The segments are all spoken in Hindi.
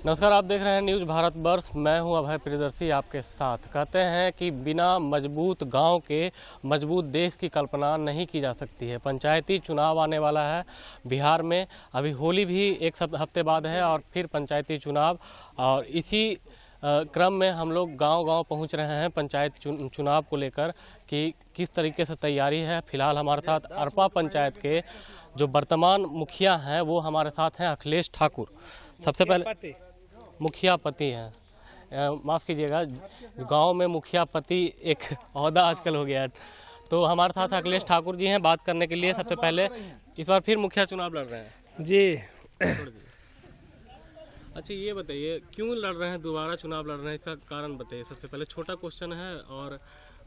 नमस्कार, आप देख रहे हैं न्यूज़ भारत वर्ष। मैं हूं अभय प्रियदर्शी आपके साथ। कहते हैं कि बिना मजबूत गांव के मजबूत देश की कल्पना नहीं की जा सकती है। पंचायती चुनाव आने वाला है बिहार में। अभी होली भी एक हफ्ते बाद है और फिर पंचायती चुनाव, और इसी क्रम में हम लोग गांव-गांव पहुंच रहे हैं पंचायत चुनाव को लेकर कि किस तरीके से तैयारी है। फिलहाल हमारे साथ अरपा पंचायत के जो वर्तमान मुखिया हैं वो हमारे साथ हैं, अखिलेश ठाकुर। सबसे पहले मुखिया पति हैं, माफ़ कीजिएगा, गांव में मुखिया पति एक ओहदा आजकल हो गया है। तो हमारे साथ अखिलेश ठाकुर जी हैं बात करने के लिए। सबसे पहले इस बार फिर मुखिया चुनाव लड़ रहे हैं जी। अच्छा, ये बताइए क्यों लड़ रहे हैं, दोबारा चुनाव लड़ रहे हैं, इसका कारण बताइए। सबसे पहले छोटा क्वेश्चन है और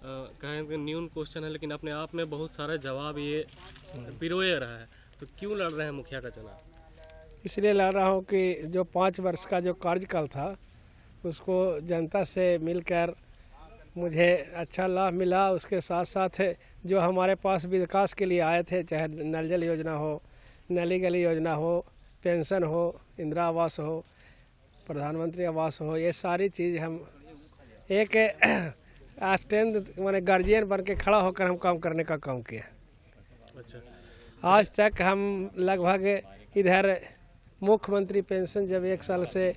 कहें कि न्यून क्वेश्चन है, लेकिन अपने आप में बहुत सारे जवाब ये पिरोए रहा है। तो क्यों लड़ रहे हैं मुखिया का चुनाव? इसलिए लड़ रहा हूँ कि जो 5 वर्ष का जो कार्यकाल था उसको जनता से मिलकर मुझे अच्छा लाभ मिला। उसके साथ साथ जो हमारे पास विकास के लिए आए थे, चाहे नल जल योजना हो, नली गली योजना हो, पेंशन हो, इंदिरा आवास हो, प्रधानमंत्री आवास हो, ये सारी चीज़ हम एक स्टैंड माने गार्जियन बन के खड़ा होकर हम काम करने का काम किया। अच्छा, आज तक हम लगभग इधर मुख्यमंत्री पेंशन जब 1 साल से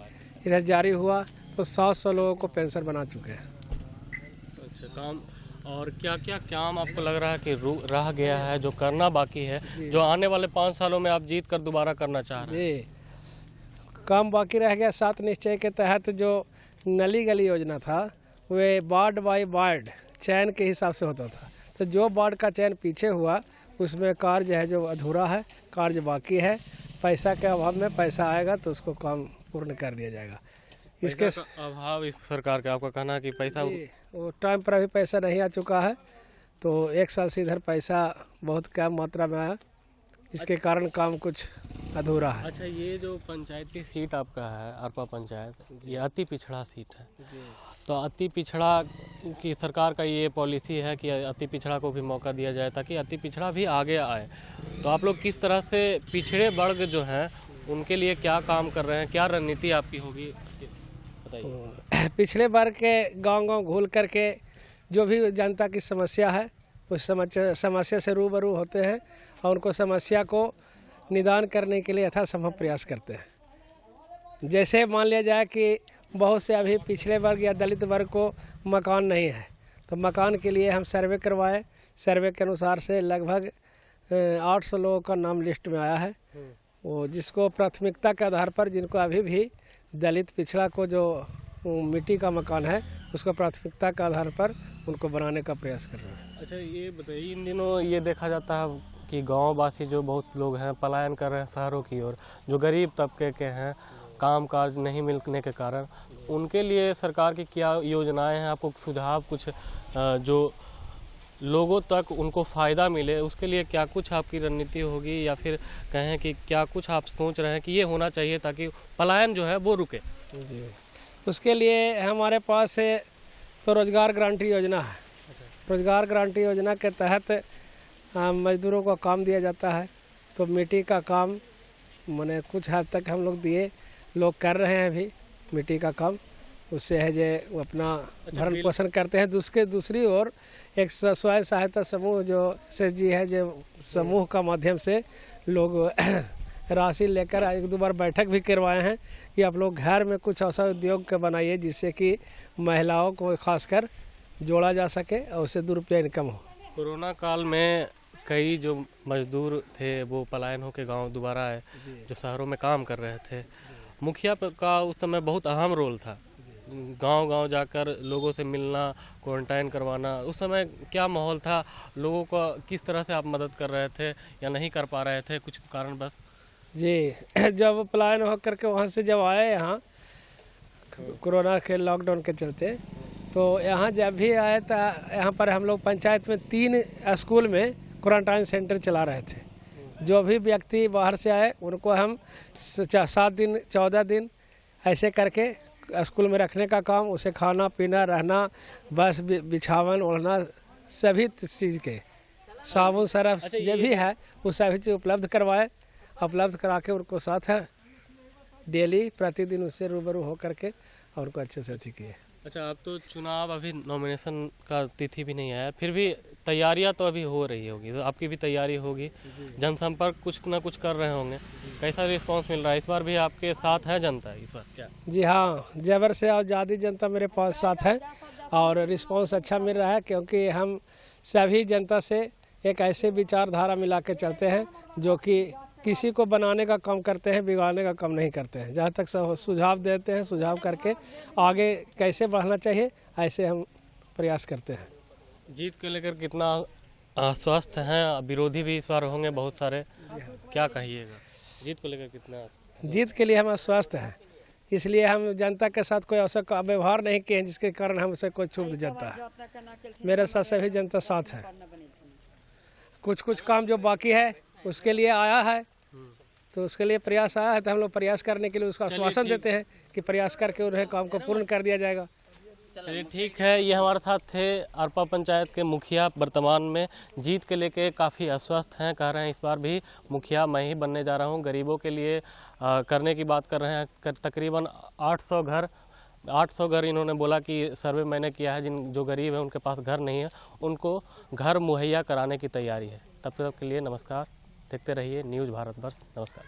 इधर जारी हुआ तो 700 लोगों को पेंशन बना चुके हैं। अच्छा, काम और क्या क्या काम आपको लग रहा है कि रह गया है, जो करना बाकी है, जो आने वाले 5 सालों में आप जीत कर दोबारा करना चाह रहे हैं? जी, काम बाकी रह गया। 7 निश्चय के तहत जो नली गली योजना था वे वार्ड बाय वार्ड चयन के हिसाब से होता था। तो जो वार्ड का चयन पीछे हुआ उसमें कार्य है जो अधूरा है, कार्य बाकी है। पैसा के अभाव में पैसा आएगा तो उसको काम पूर्ण कर दिया जाएगा। इसके अभाव इस सरकार का, आपका कहना है कि पैसा वो टाइम पर अभी पैसा नहीं आ चुका है, तो 1 साल से इधर पैसा बहुत कम मात्रा में आया, इसके कारण काम कुछ अधूरा है। अच्छा, ये जो पंचायती सीट आपका है अरपा पंचायत, ये अति पिछड़ा सीट है। तो अति पिछड़ा की सरकार का ये पॉलिसी है कि अति पिछड़ा को भी मौका दिया जाए ताकि अति पिछड़ा भी आगे आए। तो आप लोग किस तरह से पिछड़े वर्ग जो हैं उनके लिए क्या काम कर रहे हैं, क्या रणनीति आपकी होगी, बताइए। पिछड़े वर्ग के गांव-गांव घूल करके जो भी जनता की समस्या है उस समस्या से रूबरू होते हैं और उनको समस्या को निदान करने के लिए यथासंभव प्रयास करते हैं। जैसे मान लिया जाए कि बहुत से अभी पिछड़े वर्ग या दलित वर्ग को मकान नहीं है, तो मकान के लिए हम सर्वे करवाए। सर्वे के अनुसार से लगभग 800 लोगों का नाम लिस्ट में आया है, वो जिसको प्राथमिकता के आधार पर, जिनको अभी भी दलित पिछड़ा को जो मिट्टी का मकान है उसको प्राथमिकता के आधार पर उनको बनाने का प्रयास कर रहे हैं। अच्छा, ये बताइए, इन दिनों ये देखा जाता है कि गाँववासी जो बहुत लोग हैं पलायन कर रहे हैं शहरों की ओर, जो गरीब तबके के हैं, काम काज नहीं मिलने के कारण, उनके लिए सरकार की क्या योजनाएं हैं? आपको सुझाव कुछ जो लोगों तक उनको फ़ायदा मिले, उसके लिए क्या कुछ आपकी रणनीति होगी, या फिर कहें कि क्या कुछ आप सोच रहे हैं कि ये होना चाहिए ताकि पलायन जो है वो रुके? जी, उसके लिए हमारे पास तो रोज़गार गारंटी योजना है। रोज़गार गारंटी योजना के तहत मजदूरों को काम दिया जाता है। तो मिट्टी का काम माने कुछ हद तक हम लोग दिए, लोग कर रहे हैं अभी मिट्टी का काम। उससे है जो वो अपना भरण पोषण करते हैं। दूसरी ओर एक स्वयं सहायता समूह जो SHG है, जो समूह का माध्यम से लोग राशि लेकर 1-2 बार बैठक भी करवाए हैं कि आप लोग घर में कुछ ऐसा उद्योग के बनाइए जिससे कि महिलाओं को खासकर जोड़ा जा सके और उससे 2 रुपया इनकम हो। कोरोना काल में कई जो मजदूर थे वो पलायन होकर गांव दोबारा आए, जो शहरों में काम कर रहे थे। मुखिया का उस समय बहुत अहम रोल था, गांव-गांव जाकर लोगों से मिलना, क्वारंटाइन करवाना। उस समय क्या माहौल था, लोगों को किस तरह से आप मदद कर रहे थे या नहीं कर पा रहे थे, कुछ कारण बस? जी, जब पलायन होकर के वहाँ से जब आए यहाँ कोरोना के लॉकडाउन के चलते, तो यहाँ जब भी आए तो यहाँ पर हम लोग पंचायत में 3 स्कूल में क्वारंटाइन सेंटर चला रहे थे। जो भी व्यक्ति बाहर से आए उनको हम 7 दिन 14 दिन ऐसे करके स्कूल में रखने का काम, उसे खाना पीना रहना, बस बिछावन ओढ़ना, सभी चीज़ के साबुन सरफ जो भी है वो सभी चीज़ उपलब्ध करवाए। उपलब्ध करा के उनको साथ है डेली प्रतिदिन उससे रूबरू होकर के और उनको अच्छे से अथी किए। अच्छा, अब तो चुनाव, अभी नॉमिनेशन का तिथि भी नहीं आया, फिर भी तैयारियां तो अभी हो रही होगी, तो आपकी भी तैयारी होगी, जनसंपर्क कुछ ना कुछ कर रहे होंगे, कैसा रिस्पांस मिल रहा है? इस बार भी आपके साथ है जनता इस बार क्या? जी हाँ, ज़बर से और ज़्यादा जनता मेरे पास साथ है और रिस्पांस अच्छा मिल रहा है, क्योंकि हम सभी जनता से एक ऐसे विचारधारा मिला के चलते हैं जो कि किसी को बनाने का काम करते हैं, बिगाड़ने का काम नहीं करते हैं। जहाँ तक सुझाव देते हैं, सुझाव करके आगे कैसे बढ़ना चाहिए ऐसे हम प्रयास करते हैं। जीत को लेकर कितना आश्वस्त हैं? विरोधी भी इस बार होंगे बहुत सारे, क्या कहिएगा जीत को लेकर कितना? जीत के लिए हम आश्वस्त हैं, इसलिए हम जनता के साथ कोई ऐसा व्यवहार नहीं किए जिसके कारण हमसे कोई छूट जाता है। मेरे साथ सभी जनता साथ है। कुछ कुछ काम जो बाकी है उसके लिए आया है, तो उसके लिए प्रयास आया है, तो हम लोग प्रयास करने के लिए उसका आश्वासन देते हैं कि प्रयास करके उन्हें काम को पूर्ण कर दिया जाएगा। चलिए ठीक है, ये हमारे साथ थे अरपा पंचायत के मुखिया, वर्तमान में जीत के लेके काफ़ी आश्वस्त हैं, कह रहे हैं इस बार भी मुखिया मैं ही बनने जा रहा हूँ, गरीबों के लिए करने की बात कर रहे हैं। तकरीबन 800 घर इन्होंने बोला कि सर्वे मैंने किया है, जिन जो गरीब है उनके पास घर नहीं है, उनको घर मुहैया कराने की तैयारी है। तब तक के लिए नमस्कार, देखते रहिए न्यूज़ भारत वर्ष। नमस्कार।